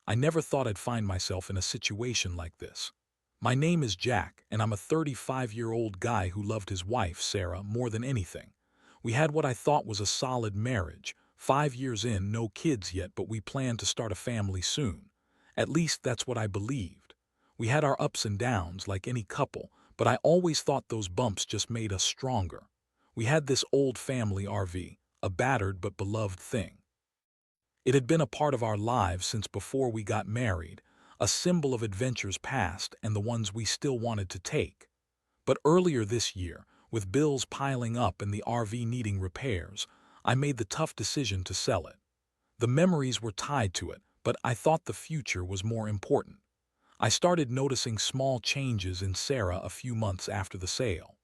I never thought I'd find myself in a situation like this. My name is Jack, and I'm a 35-year-old guy who loved his wife, Sarah, more than anything. We had what I thought was a solid marriage. 5 years in, no kids yet, but we planned to start a family soon. At least that's what I believed. We had our ups and downs like any couple, but I always thought those bumps just made us stronger. We had this old family RV, a battered but beloved thing. It had been a part of our lives since before we got married, a symbol of adventures past and the ones we still wanted to take. But earlier this year, with bills piling up and the RV needing repairs, I made the tough decision to sell it. The memories were tied to it, but I thought the future was more important. I started noticing small changes in Sarah a few months after the sale.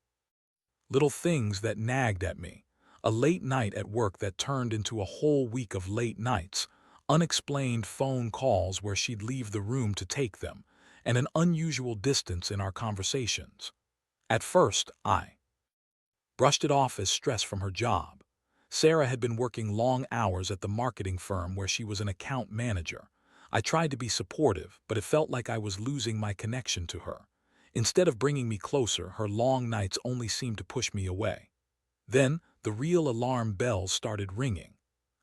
Little things that nagged at me. A late night at work that turned into a whole week of late nights, unexplained phone calls where she'd leave the room to take them, and an unusual distance in our conversations. At first, I brushed it off as stress from her job. Sarah had been working long hours at the marketing firm where she was an account manager. I tried to be supportive, but it felt like I was losing my connection to her. Instead of bringing me closer, her long nights only seemed to push me away. Then, the real alarm bells started ringing.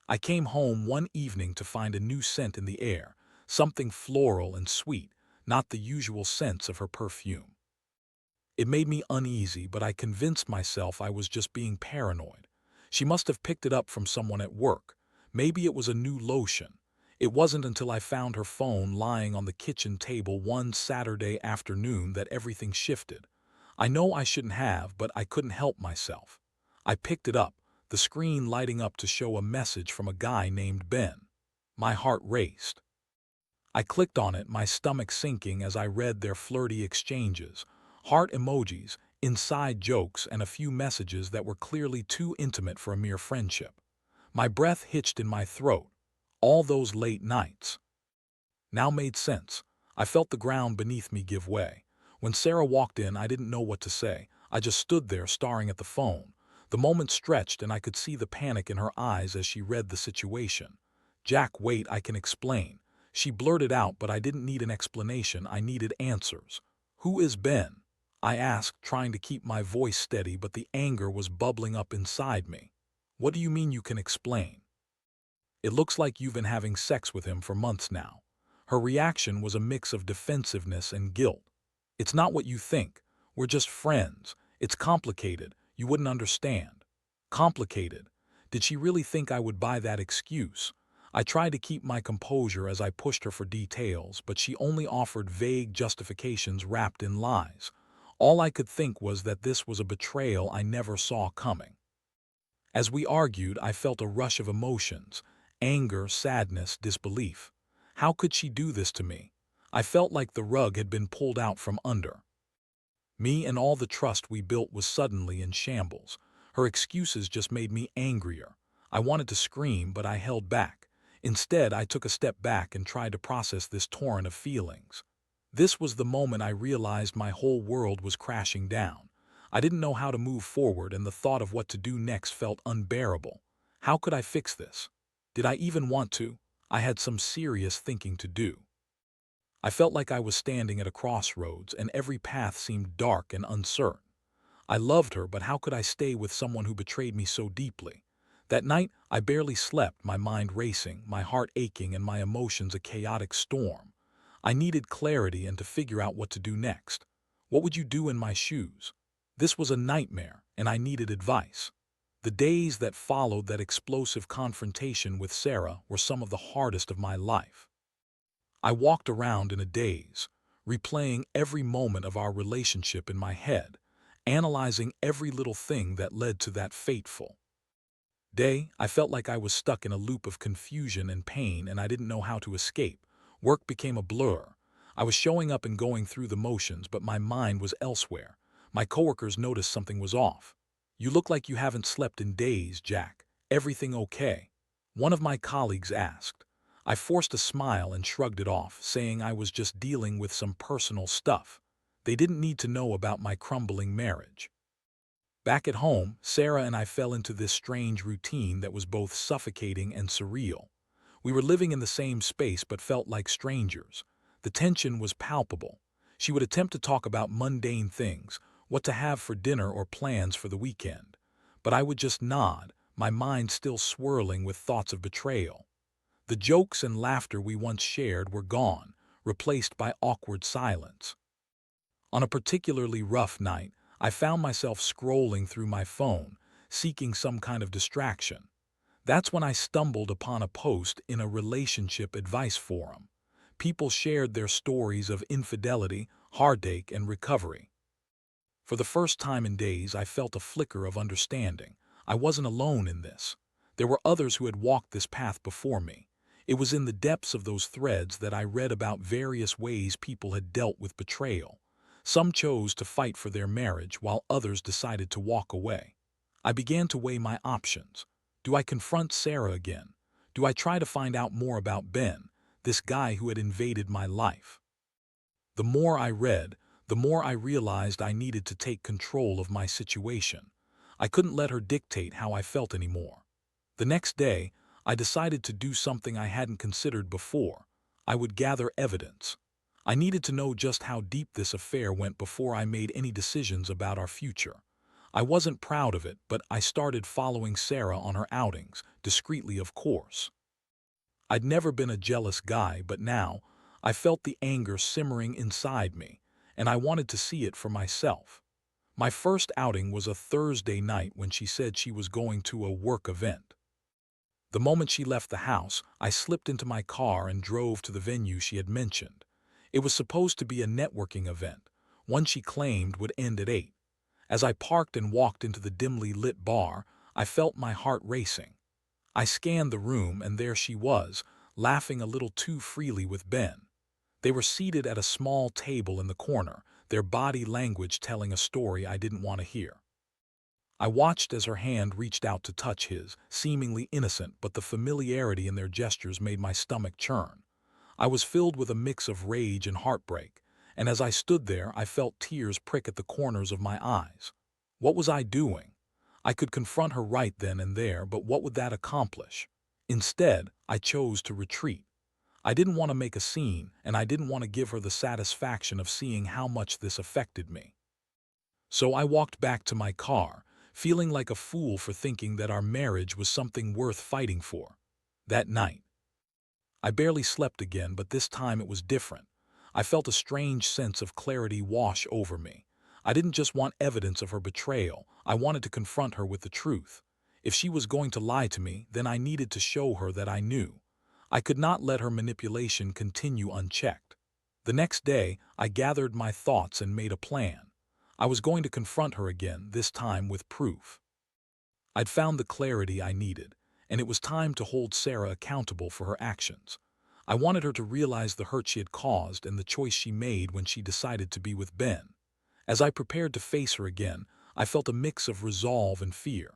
I came home one evening to find a new scent in the air, something floral and sweet, not the usual scents of her perfume. It made me uneasy, but I convinced myself I was just being paranoid. She must have picked it up from someone at work. Maybe it was a new lotion. It wasn't until I found her phone lying on the kitchen table one Saturday afternoon that everything shifted. I know I shouldn't have, but I couldn't help myself. I picked it up, the screen lighting up to show a message from a guy named Ben. My heart raced. I clicked on it, my stomach sinking as I read their flirty exchanges, heart emojis, inside jokes, and a few messages that were clearly too intimate for a mere friendship. My breath hitched in my throat. All those late nights now made sense. I felt the ground beneath me give way. When Sarah walked in, I didn't know what to say. I just stood there staring at the phone. The moment stretched and I could see the panic in her eyes as she read the situation. "Jack, wait, I can explain." She blurted out, but I didn't need an explanation, I needed answers. "Who is Ben?" I asked, trying to keep my voice steady, but the anger was bubbling up inside me. "What do you mean you can explain? It looks like you've been having sex with him for months now." Her reaction was a mix of defensiveness and guilt. "It's not what you think. We're just friends. It's complicated. You wouldn't understand." Complicated? Did she really think I would buy that excuse? I tried to keep my composure as I pushed her for details, but she only offered vague justifications wrapped in lies. All I could think was that this was a betrayal I never saw coming. As we argued, I felt a rush of emotions: anger, sadness, disbelief. How could she do this to me? I felt like the rug had been pulled out from under me, and all the trust we built was suddenly in shambles. Her excuses just made me angrier. I wanted to scream, but I held back. Instead, I took a step back and tried to process this torrent of feelings. This was the moment I realized my whole world was crashing down. I didn't know how to move forward, and the thought of what to do next felt unbearable. How could I fix this? Did I even want to? I had some serious thinking to do. I felt like I was standing at a crossroads, and every path seemed dark and uncertain. I loved her, but how could I stay with someone who betrayed me so deeply? That night, I barely slept, my mind racing, my heart aching, and my emotions a chaotic storm. I needed clarity and to figure out what to do next. What would you do in my shoes? This was a nightmare, and I needed advice. The days that followed that explosive confrontation with Sarah were some of the hardest of my life. I walked around in a daze, replaying every moment of our relationship in my head, analyzing every little thing that led to that fateful day. I felt like I was stuck in a loop of confusion and pain, and I didn't know how to escape. Work became a blur. I was showing up and going through the motions, but my mind was elsewhere. My coworkers noticed something was off. "You look like you haven't slept in days, Jack. Everything okay?" one of my colleagues asked. I forced a smile and shrugged it off, saying I was just dealing with some personal stuff. They didn't need to know about my crumbling marriage. Back at home, Sarah and I fell into this strange routine that was both suffocating and surreal. We were living in the same space but felt like strangers. The tension was palpable. She would attempt to talk about mundane things, what to have for dinner or plans for the weekend. But I would just nod, my mind still swirling with thoughts of betrayal. The jokes and laughter we once shared were gone, replaced by awkward silence. On a particularly rough night, I found myself scrolling through my phone, seeking some kind of distraction. That's when I stumbled upon a post in a relationship advice forum. People shared their stories of infidelity, heartache, and recovery. For the first time in days, I felt a flicker of understanding. I wasn't alone in this. There were others who had walked this path before me. It was in the depths of those threads that I read about various ways people had dealt with betrayal. Some chose to fight for their marriage while others decided to walk away. I began to weigh my options. Do I confront Sarah again? Do I try to find out more about Ben, this guy who had invaded my life? The more I read, the more I realized I needed to take control of my situation. I couldn't let her dictate how I felt anymore. The next day, I decided to do something I hadn't considered before. I would gather evidence. I needed to know just how deep this affair went before I made any decisions about our future. I wasn't proud of it, but I started following Sarah on her outings, discreetly of course. I'd never been a jealous guy, but now I felt the anger simmering inside me, and I wanted to see it for myself. My first outing was a Thursday night when she said she was going to a work event. The moment she left the house, I slipped into my car and drove to the venue she had mentioned. It was supposed to be a networking event, one she claimed would end at 8. As I parked and walked into the dimly lit bar, I felt my heart racing. I scanned the room, and there she was, laughing a little too freely with Ben. They were seated at a small table in the corner, their body language telling a story I didn't want to hear. I watched as her hand reached out to touch his, seemingly innocent, but the familiarity in their gestures made my stomach churn. I was filled with a mix of rage and heartbreak, and as I stood there, I felt tears prick at the corners of my eyes. What was I doing? I could confront her right then and there, but what would that accomplish? Instead, I chose to retreat. I didn't want to make a scene, and I didn't want to give her the satisfaction of seeing how much this affected me. So I walked back to my car, feeling like a fool for thinking that our marriage was something worth fighting for. That night, I barely slept again, but this time it was different. I felt a strange sense of clarity wash over me. I didn't just want evidence of her betrayal, I wanted to confront her with the truth. If she was going to lie to me, then I needed to show her that I knew. I could not let her manipulation continue unchecked. The next day, I gathered my thoughts and made a plan. I was going to confront her again, this time with proof. I'd found the clarity I needed, and it was time to hold Sarah accountable for her actions. I wanted her to realize the hurt she had caused and the choice she made when she decided to be with Ben. As I prepared to face her again, I felt a mix of resolve and fear.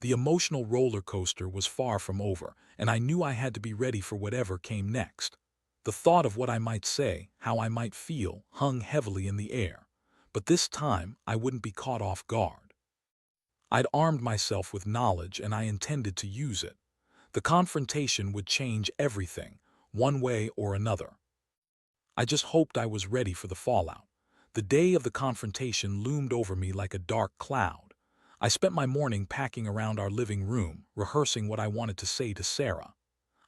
The emotional roller coaster was far from over, and I knew I had to be ready for whatever came next. The thought of what I might say, how I might feel, hung heavily in the air. But this time, I wouldn't be caught off guard. I'd armed myself with knowledge, and I intended to use it. The confrontation would change everything, one way or another. I just hoped I was ready for the fallout. The day of the confrontation loomed over me like a dark cloud. I spent my morning packing around our living room, rehearsing what I wanted to say to Sarah.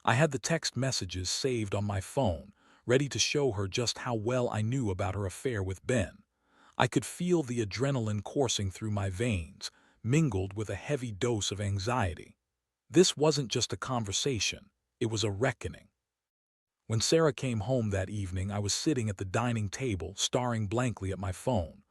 I had the text messages saved on my phone, ready to show her just how well I knew about her affair with Ben. I could feel the adrenaline coursing through my veins, mingled with a heavy dose of anxiety. This wasn't just a conversation, it was a reckoning. When Sarah came home that evening, I was sitting at the dining table, staring blankly at my phone.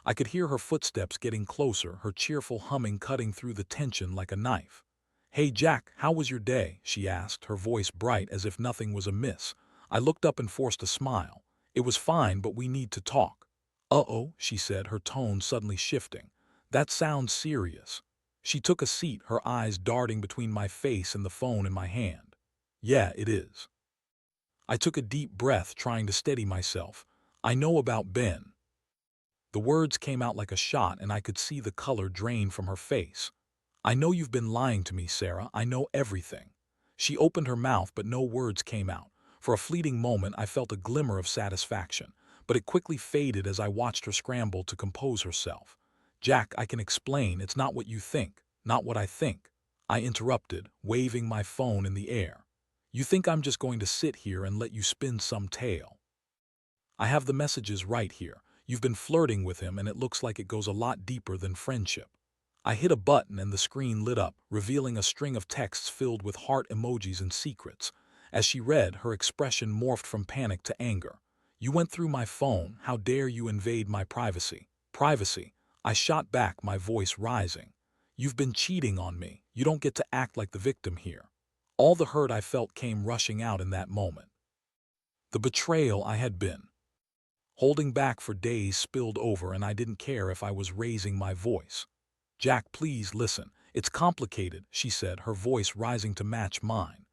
I could hear her footsteps getting closer, her cheerful humming cutting through the tension like a knife. "Hey Jack, how was your day?" she asked, her voice bright as if nothing was amiss. I looked up and forced a smile. "It was fine, but we need to talk." "Uh-oh," she said, her tone suddenly shifting. "That sounds serious." She took a seat, her eyes darting between my face and the phone in my hand. "Yeah, it is." I took a deep breath, trying to steady myself. "I know about Ben." The words came out like a shot, and I could see the color drain from her face. "I know you've been lying to me, Sarah. I know everything." She opened her mouth, but no words came out. For a fleeting moment, I felt a glimmer of satisfaction, but it quickly faded as I watched her scramble to compose herself. Jack, I can explain. It's not what you think, not what I think. I interrupted, waving my phone in the air. You think I'm just going to sit here and let you spin some tale? I have the messages right here. You've been flirting with him, and it looks like it goes a lot deeper than friendship. I hit a button and the screen lit up, revealing a string of texts filled with heart emojis and secrets. As she read, her expression morphed from panic to anger. You went through my phone. How dare you invade my privacy? Privacy. I shot back, my voice rising. You've been cheating on me. You don't get to act like the victim here. All the hurt I felt came rushing out in that moment. The betrayal I had been holding back for days spilled over, and I didn't care if I was raising my voice. Jack, please listen. It's complicated, she said, her voice rising to match mine.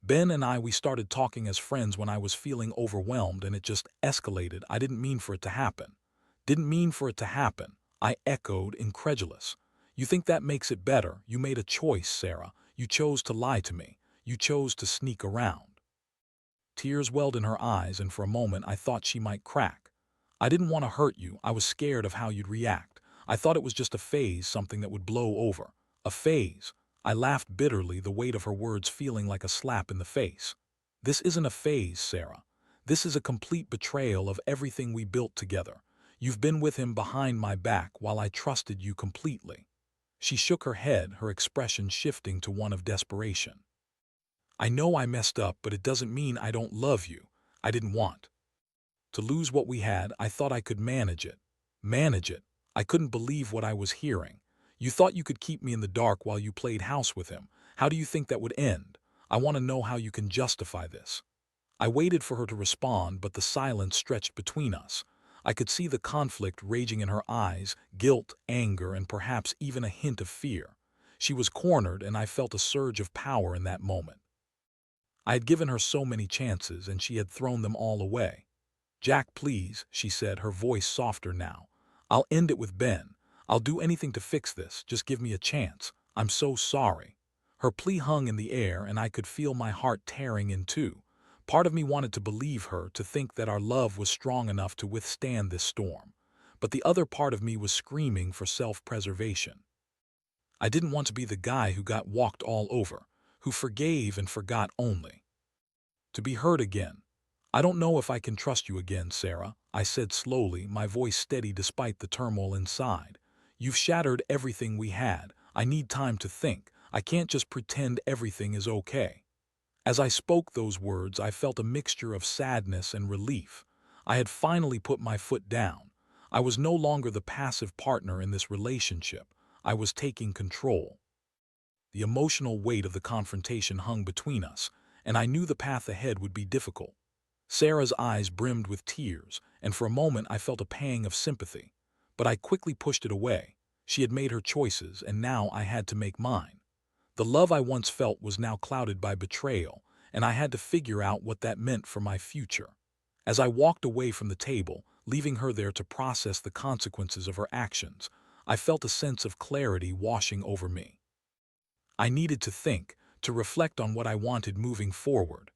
Ben and we started talking as friends when I was feeling overwhelmed, and it just escalated. I didn't mean for it to happen. Didn't mean for it to happen, I echoed, incredulous. You think that makes it better? You made a choice, Sarah. You chose to lie to me. You chose to sneak around. Tears welled in her eyes, and for a moment I thought she might crack. I didn't want to hurt you. I was scared of how you'd react. I thought it was just a phase, something that would blow over. A phase. I laughed bitterly, the weight of her words feeling like a slap in the face. This isn't a phase, Sarah. This is a complete betrayal of everything we built together. You've been with him behind my back while I trusted you completely. She shook her head, her expression shifting to one of desperation. I know I messed up, but it doesn't mean I don't love you. I didn't want to lose what we had. I thought I could manage it. Manage it. I couldn't believe what I was hearing. You thought you could keep me in the dark while you played house with him. How do you think that would end? I want to know how you can justify this. I waited for her to respond, but the silence stretched between us. I could see the conflict raging in her eyes, guilt, anger, and perhaps even a hint of fear. She was cornered, and I felt a surge of power in that moment. I had given her so many chances, and she had thrown them all away. Jack, please, she said, her voice softer now. I'll end it with Ben. I'll do anything to fix this. Just give me a chance. I'm so sorry. Her plea hung in the air, and I could feel my heart tearing in two. Part of me wanted to believe her, to think that our love was strong enough to withstand this storm. But the other part of me was screaming for self-preservation. I didn't want to be the guy who got walked all over, who forgave and forgot only to be hurt again. I don't know if I can trust you again, Sarah, I said slowly, my voice steady despite the turmoil inside. You've shattered everything we had. I need time to think. I can't just pretend everything is okay. As I spoke those words, I felt a mixture of sadness and relief. I had finally put my foot down. I was no longer the passive partner in this relationship. I was taking control. The emotional weight of the confrontation hung between us, and I knew the path ahead would be difficult. Sarah's eyes brimmed with tears, and for a moment I felt a pang of sympathy. But I quickly pushed it away. She had made her choices, and now I had to make mine. The love I once felt was now clouded by betrayal, and I had to figure out what that meant for my future. As I walked away from the table, leaving her there to process the consequences of her actions, I felt a sense of clarity washing over me. I needed to think, to reflect on what I wanted moving forward.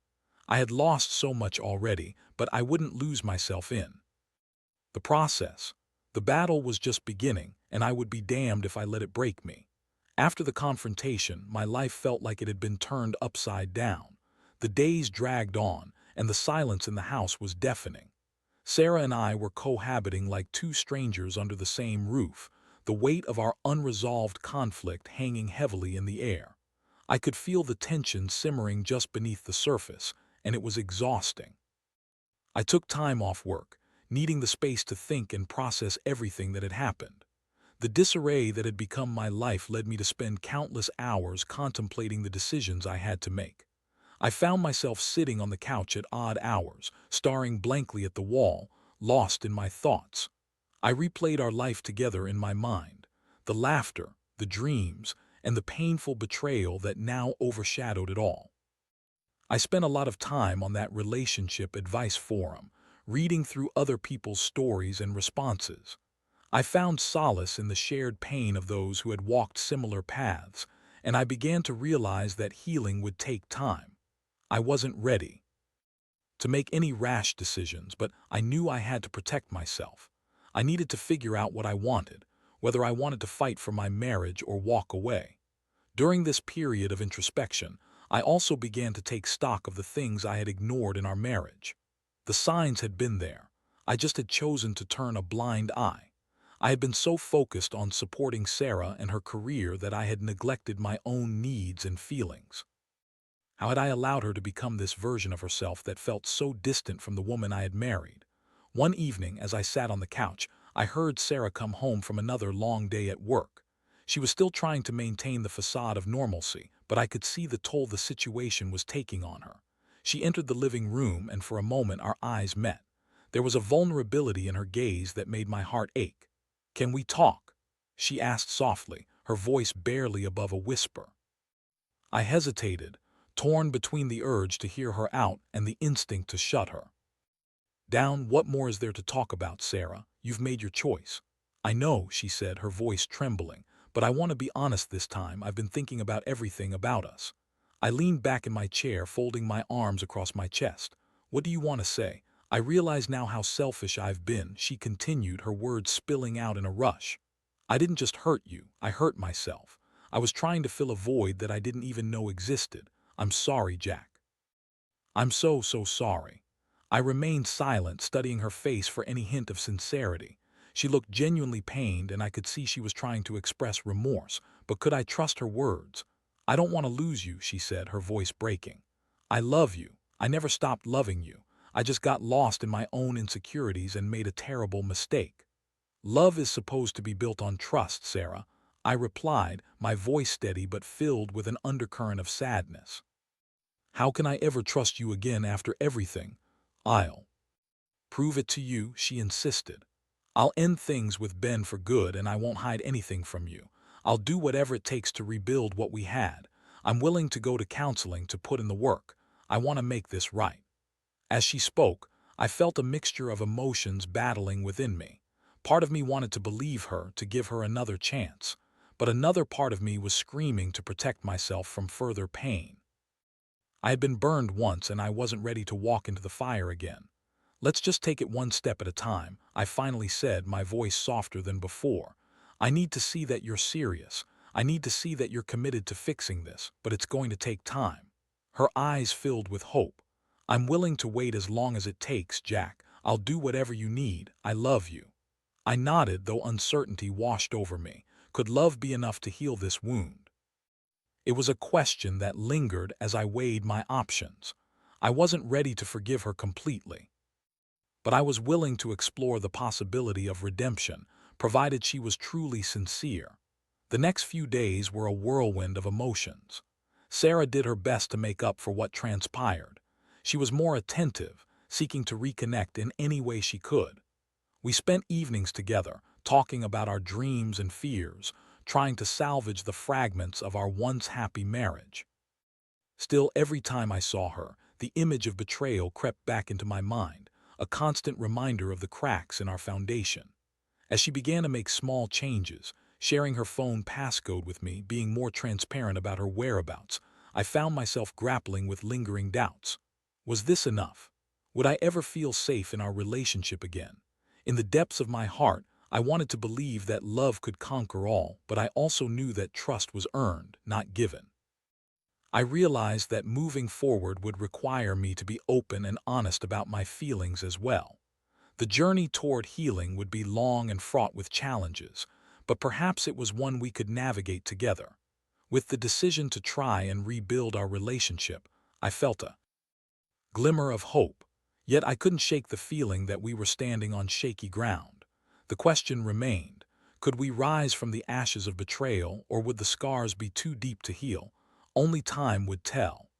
I had lost so much already, but I wouldn't lose myself in the process. The battle was just beginning, and I would be damned if I let it break me. After the confrontation, my life felt like it had been turned upside down. The days dragged on, and the silence in the house was deafening. Sarah and I were cohabiting like two strangers under the same roof, the weight of our unresolved conflict hanging heavily in the air. I could feel the tension simmering just beneath the surface, and it was exhausting. I took time off work, needing the space to think and process everything that had happened. The disarray that had become my life led me to spend countless hours contemplating the decisions I had to make. I found myself sitting on the couch at odd hours, staring blankly at the wall, lost in my thoughts. I replayed our life together in my mind, the laughter, the dreams, and the painful betrayal that now overshadowed it all. I spent a lot of time on that relationship advice forum, reading through other people's stories and responses. I found solace in the shared pain of those who had walked similar paths, and I began to realize that healing would take time. I wasn't ready to make any rash decisions, but I knew I had to protect myself. I needed to figure out what I wanted, whether I wanted to fight for my marriage or walk away. During this period of introspection, I also began to take stock of the things I had ignored in our marriage. The signs had been there. I just had chosen to turn a blind eye. I had been so focused on supporting Sarah and her career that I had neglected my own needs and feelings. How had I allowed her to become this version of herself that felt so distant from the woman I had married? One evening, as I sat on the couch, I heard Sarah come home from another long day at work. She was still trying to maintain the facade of normalcy, but I could see the toll the situation was taking on her. She entered the living room, and for a moment our eyes met. There was a vulnerability in her gaze that made my heart ache. "Can we talk?" she asked softly, her voice barely above a whisper. I hesitated, torn between the urge to hear her out and the instinct to shut her down. "What more is there to talk about, Sarah? You've made your choice." "I know," she said, her voice trembling, "but I want to be honest this time. I've been thinking about everything about us." I leaned back in my chair, folding my arms across my chest. "What do you want to say?" "I realize now how selfish I've been," she continued, her words spilling out in a rush. "I didn't just hurt you, I hurt myself. I was trying to fill a void that I didn't even know existed. I'm sorry, Jack. I'm so sorry." I remained silent, studying her face for any hint of sincerity. She looked genuinely pained, and I could see she was trying to express remorse, but could I trust her words? "I don't want to lose you," she said, her voice breaking. "I love you. I never stopped loving you. I just got lost in my own insecurities and made a terrible mistake." "Love is supposed to be built on trust, Sarah," I replied, my voice steady but filled with an undercurrent of sadness. "How can I ever trust you again after everything?" "I'll prove it to you," she insisted. "I'll end things with Ben for good, and I won't hide anything from you. I'll do whatever it takes to rebuild what we had. I'm willing to go to counseling, to put in the work. I want to make this right." As she spoke, I felt a mixture of emotions battling within me. Part of me wanted to believe her, to give her another chance, but another part of me was screaming to protect myself from further pain. I had been burned once, and I wasn't ready to walk into the fire again. "Let's just take it one step at a time," I finally said, my voice softer than before. "I need to see that you're serious. I need to see that you're committed to fixing this, but it's going to take time." Her eyes filled with hope. "I'm willing to wait as long as it takes, Jack. I'll do whatever you need. I love you." I nodded, though uncertainty washed over me. Could love be enough to heal this wound? It was a question that lingered as I weighed my options. I wasn't ready to forgive her completely, but I was willing to explore the possibility of redemption, provided she was truly sincere. The next few days were a whirlwind of emotions. Sarah did her best to make up for what transpired. She was more attentive, seeking to reconnect in any way she could. We spent evenings together, talking about our dreams and fears, trying to salvage the fragments of our once happy marriage. Still, every time I saw her, the image of betrayal crept back into my mind, a constant reminder of the cracks in our foundation. As she began to make small changes, sharing her phone passcode with me, being more transparent about her whereabouts, I found myself grappling with lingering doubts. Was this enough? Would I ever feel safe in our relationship again? In the depths of my heart, I wanted to believe that love could conquer all, but I also knew that trust was earned, not given. I realized that moving forward would require me to be open and honest about my feelings as well. The journey toward healing would be long and fraught with challenges, but perhaps it was one we could navigate together. With the decision to try and rebuild our relationship, I felt a glimmer of hope, yet I couldn't shake the feeling that we were standing on shaky ground. The question remained: could we rise from the ashes of betrayal, or would the scars be too deep to heal? Only time would tell.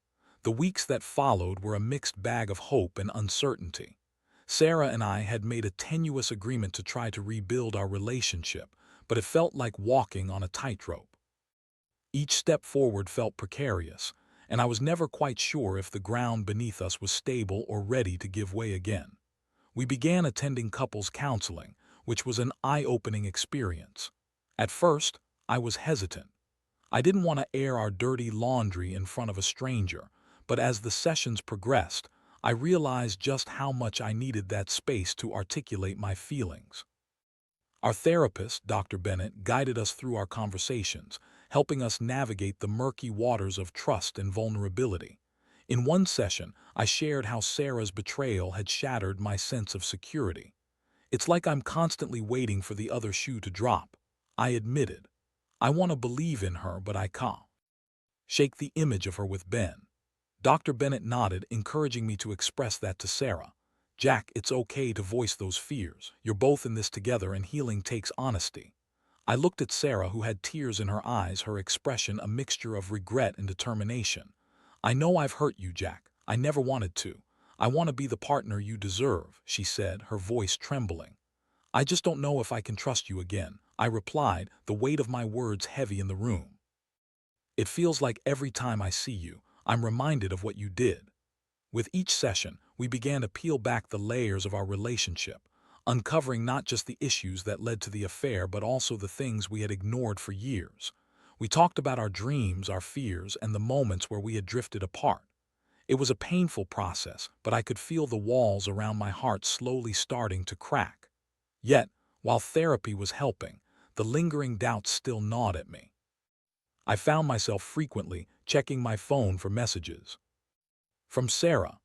The weeks that followed were a mixed bag of hope and uncertainty. Sarah and I had made a tenuous agreement to try to rebuild our relationship, but it felt like walking on a tightrope. Each step forward felt precarious, and I was never quite sure if the ground beneath us was stable or ready to give way again. We began attending couples counseling, which was an eye-opening experience. At first, I was hesitant. I didn't want to air our dirty laundry in front of a stranger, but as the sessions progressed, I realized just how much I needed that space to articulate my feelings. Our therapist, Dr. Bennett, guided us through our conversations, helping us navigate the murky waters of trust and vulnerability. In one session, I shared how Sarah's betrayal had shattered my sense of security. It's like I'm constantly waiting for the other shoe to drop, I admitted. I want to believe in her, but I can't shake the image of her with Ben. Dr. Bennett nodded, encouraging me to express that to Sarah. Jack, it's okay to voice those fears. You're both in this together, and healing takes honesty. I looked at Sarah, who had tears in her eyes, her expression a mixture of regret and determination. I know I've hurt you, Jack. I never wanted to. I want to be the partner you deserve, she said, her voice trembling. I just don't know if I can trust you again, I replied, the weight of my words heavy in the room. It feels like every time I see you, I'm reminded of what you did. With each session, we began to peel back the layers of our relationship, uncovering not just the issues that led to the affair but also the things we had ignored for years. We talked about our dreams, our fears, and the moments where we had drifted apart. It was a painful process, but I could feel the walls around my heart slowly starting to crack. Yet, while therapy was helping, the lingering doubts still gnawed at me. I found myself frequently checking my phone for messages from Sarah.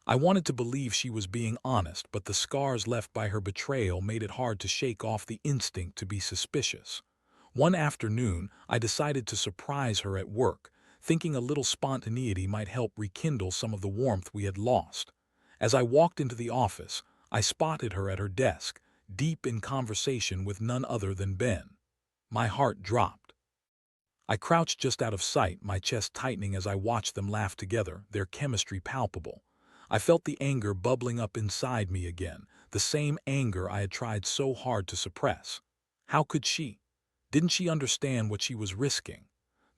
I wanted to believe she was being honest, but the scars left by her betrayal made it hard to shake off the instinct to be suspicious. One afternoon, I decided to surprise her at work, thinking a little spontaneity might help rekindle some of the warmth we had lost. As I walked into the office, I spotted her at her desk, deep in conversation with none other than Ben. My heart dropped. I crouched just out of sight, my chest tightening as I watched them laugh together, their chemistry palpable. I felt the anger bubbling up inside me again, the same anger I had tried so hard to suppress. How could she? Didn't she understand what she was risking?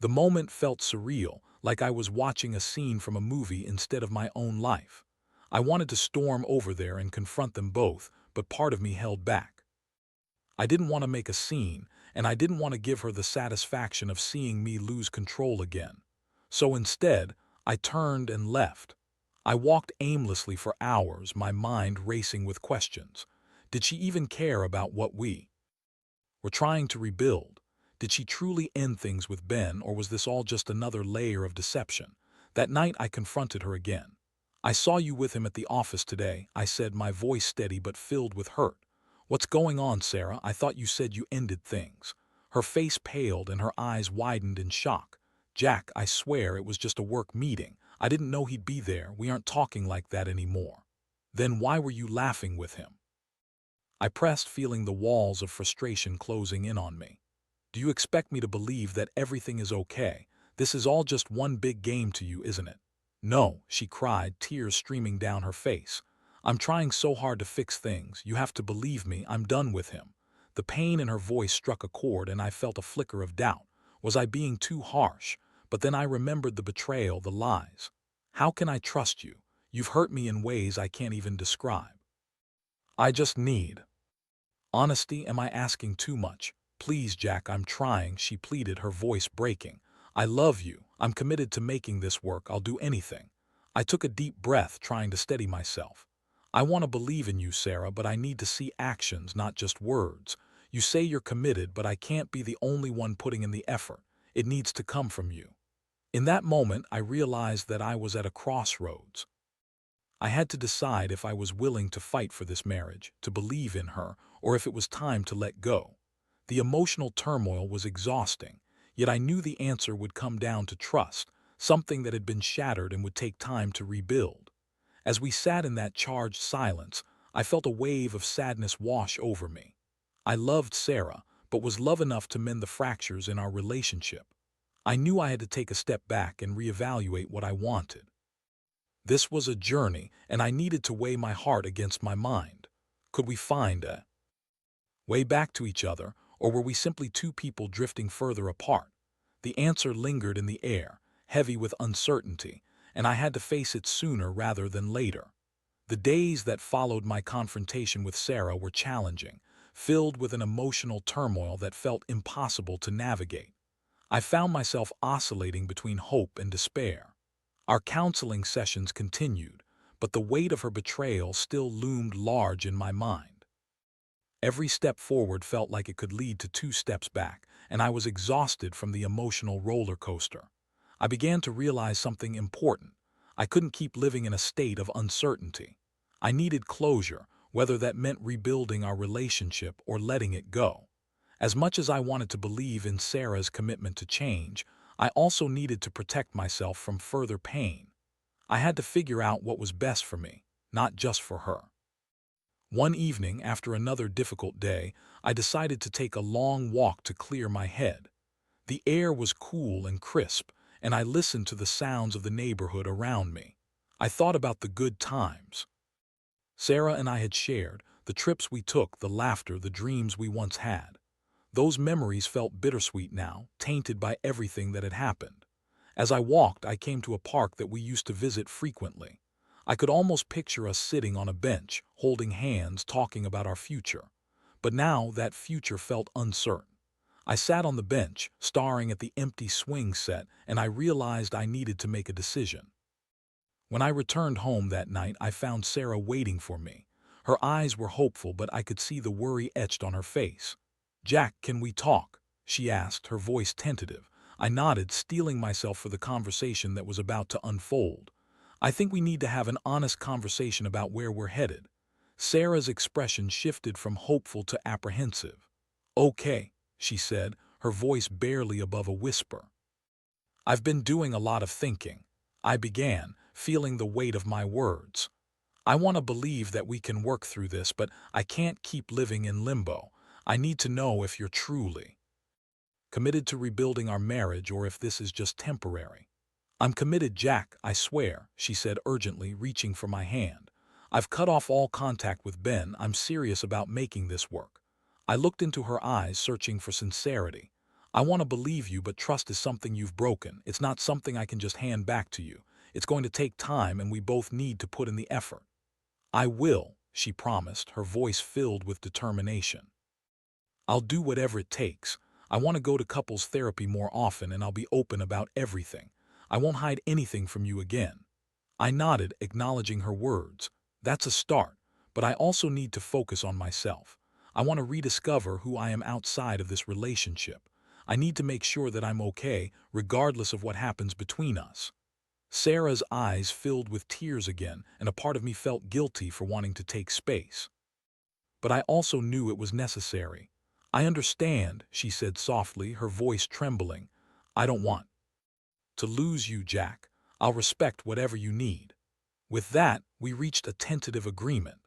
The moment felt surreal, like I was watching a scene from a movie instead of my own life. I wanted to storm over there and confront them both, but part of me held back. I didn't want to make a scene, and I didn't want to give her the satisfaction of seeing me lose control again. So instead, I turned and left. I walked aimlessly for hours, my mind racing with questions. Did she even care about what we were trying to rebuild? Did she truly end things with Ben, or was this all just another layer of deception? That night I confronted her again. I saw you with him at the office today, I said, my voice steady but filled with hurt. What's going on, Sarah? I thought you said you ended things. Her face paled and her eyes widened in shock. Jack, I swear it was just a work meeting. I didn't know he'd be there. We aren't talking like that anymore. Then why were you laughing with him? I pressed, feeling the walls of frustration closing in on me. Do you expect me to believe that everything is okay? This is all just one big game to you, isn't it? No, she cried, tears streaming down her face. I'm trying so hard to fix things. You have to believe me, I'm done with him. The pain in her voice struck a chord and I felt a flicker of doubt. Was I being too harsh? But then I remembered the betrayal, the lies. How can I trust you? You've hurt me in ways I can't even describe. I just need honesty. Am I asking too much? Please, Jack, I'm trying, she pleaded, her voice breaking. I love you. I'm committed to making this work. I'll do anything. I took a deep breath, trying to steady myself. I want to believe in you, Sarah, but I need to see actions, not just words. You say you're committed, but I can't be the only one putting in the effort. It needs to come from you. In that moment, I realized that I was at a crossroads. I had to decide if I was willing to fight for this marriage, to believe in her, or if it was time to let go. The emotional turmoil was exhausting, yet I knew the answer would come down to trust, something that had been shattered and would take time to rebuild. As we sat in that charged silence, I felt a wave of sadness wash over me. I loved Sarah, but was love enough to mend the fractures in our relationship? I knew I had to take a step back and reevaluate what I wanted. This was a journey, and I needed to weigh my heart against my mind. Could we find a way back to each other, or were we simply two people drifting further apart? The answer lingered in the air, heavy with uncertainty, and I had to face it sooner rather than later. The days that followed my confrontation with Sarah were challenging, filled with an emotional turmoil that felt impossible to navigate. I found myself oscillating between hope and despair. Our counseling sessions continued, but the weight of her betrayal still loomed large in my mind. Every step forward felt like it could lead to 2 steps back, and I was exhausted from the emotional roller coaster. I began to realize something important. I couldn't keep living in a state of uncertainty. I needed closure, whether that meant rebuilding our relationship or letting it go. As much as I wanted to believe in Sarah's commitment to change, I also needed to protect myself from further pain. I had to figure out what was best for me, not just for her. One evening, after another difficult day, I decided to take a long walk to clear my head. The air was cool and crisp, and I listened to the sounds of the neighborhood around me. I thought about the good times Sarah and I had shared, the trips we took, the laughter, the dreams we once had. Those memories felt bittersweet now, tainted by everything that had happened. As I walked, I came to a park that we used to visit frequently. I could almost picture us sitting on a bench, holding hands, talking about our future. But now that future felt uncertain. I sat on the bench, staring at the empty swing set, and I realized I needed to make a decision. When I returned home that night, I found Sarah waiting for me. Her eyes were hopeful, but I could see the worry etched on her face. "Jack, can we talk?" she asked, her voice tentative. I nodded, steeling myself for the conversation that was about to unfold. "I think we need to have an honest conversation about where we're headed." Sarah's expression shifted from hopeful to apprehensive. "Okay," she said, her voice barely above a whisper. "I've been doing a lot of thinking," I began, feeling the weight of my words. "I want to believe that we can work through this, but I can't keep living in limbo. I need to know if you're truly committed to rebuilding our marriage or if this is just temporary." "I'm committed, Jack, I swear," she said urgently, reaching for my hand. "I've cut off all contact with Ben. I'm serious about making this work." I looked into her eyes, searching for sincerity. "I want to believe you, but trust is something you've broken. It's not something I can just hand back to you. It's going to take time, and we both need to put in the effort." "I will," she promised, her voice filled with determination. "I'll do whatever it takes. I want to go to couples therapy more often, and I'll be open about everything. I won't hide anything from you again." I nodded, acknowledging her words. "That's a start, but I also need to focus on myself. I want to rediscover who I am outside of this relationship. I need to make sure that I'm okay, regardless of what happens between us." Sarah's eyes filled with tears again, and a part of me felt guilty for wanting to take space. But I also knew it was necessary. "I understand," she said softly, her voice trembling. "I don't want to lose you, Jack. I'll respect whatever you need." With that, we reached a tentative agreement.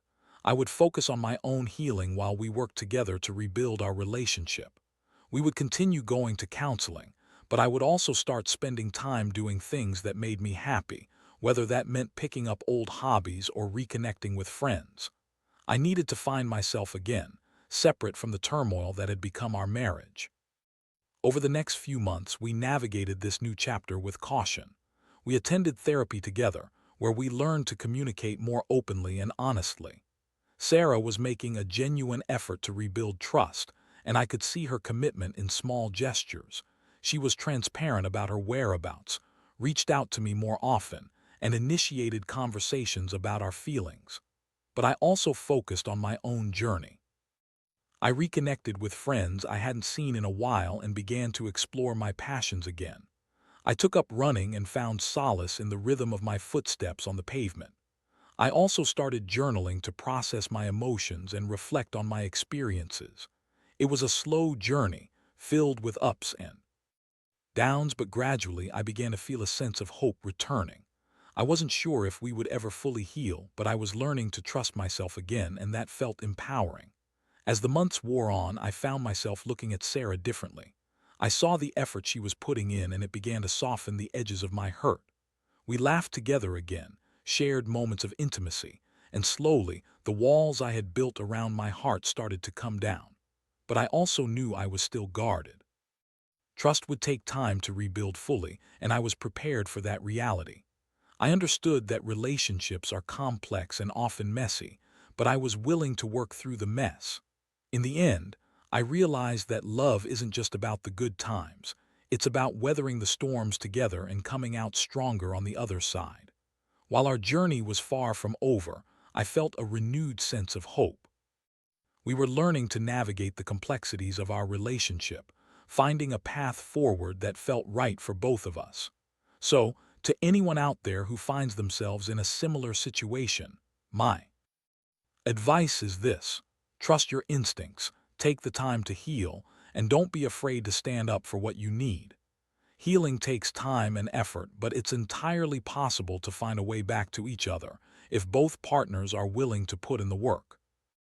I would focus on my own healing while we worked together to rebuild our relationship. We would continue going to counseling, but I would also start spending time doing things that made me happy, whether that meant picking up old hobbies or reconnecting with friends. I needed to find myself again, separate from the turmoil that had become our marriage. Over the next few months, we navigated this new chapter with caution. We attended therapy together, where we learned to communicate more openly and honestly. Sarah was making a genuine effort to rebuild trust, and I could see her commitment in small gestures. She was transparent about her whereabouts, reached out to me more often, and initiated conversations about our feelings. But I also focused on my own journey. I reconnected with friends I hadn't seen in a while and began to explore my passions again. I took up running and found solace in the rhythm of my footsteps on the pavement. I also started journaling to process my emotions and reflect on my experiences. It was a slow journey, filled with ups and downs, but gradually I began to feel a sense of hope returning. I wasn't sure if we would ever fully heal, but I was learning to trust myself again, and that felt empowering. As the months wore on, I found myself looking at Sarah differently. I saw the effort she was putting in, and it began to soften the edges of my hurt. We laughed together again, shared moments of intimacy, and slowly, the walls I had built around my heart started to come down. But I also knew I was still guarded. Trust would take time to rebuild fully, and I was prepared for that reality. I understood that relationships are complex and often messy, but I was willing to work through the mess. In the end, I realized that love isn't just about the good times. It's about weathering the storms together and coming out stronger on the other side. While our journey was far from over, I felt a renewed sense of hope. We were learning to navigate the complexities of our relationship, finding a path forward that felt right for both of us. So, to anyone out there who finds themselves in a similar situation, my advice is this: trust your instincts, take the time to heal, and don't be afraid to stand up for what you need. Healing takes time and effort, but it's entirely possible to find a way back to each other if both partners are willing to put in the work.